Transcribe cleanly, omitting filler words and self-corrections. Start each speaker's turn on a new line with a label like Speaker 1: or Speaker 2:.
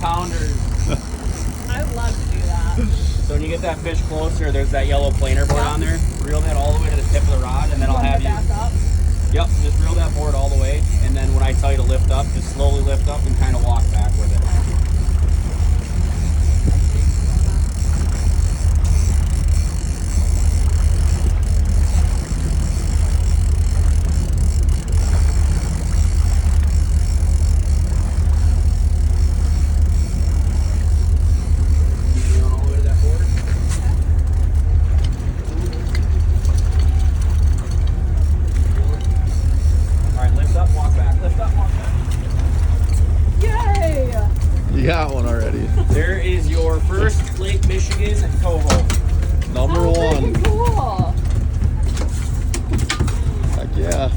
Speaker 1: pounders.
Speaker 2: I would love to do that.
Speaker 1: So when you get that fish closer, there's that yellow planer board on there. Reel that all the way to the tip of the rod, and then I'll have you.
Speaker 2: Back up.
Speaker 1: Yep, just reel that board all the way, and then when I tell you to lift up, just slowly lift up and kind of walk back with it. All the way to that board. All right, lift up, walk back. Lift up, walk back.
Speaker 2: Yay!
Speaker 3: You got one already.
Speaker 1: There is your first Lake Michigan coho.
Speaker 3: Number
Speaker 2: Oh,
Speaker 3: one.
Speaker 2: freaking cool.
Speaker 3: Heck yeah.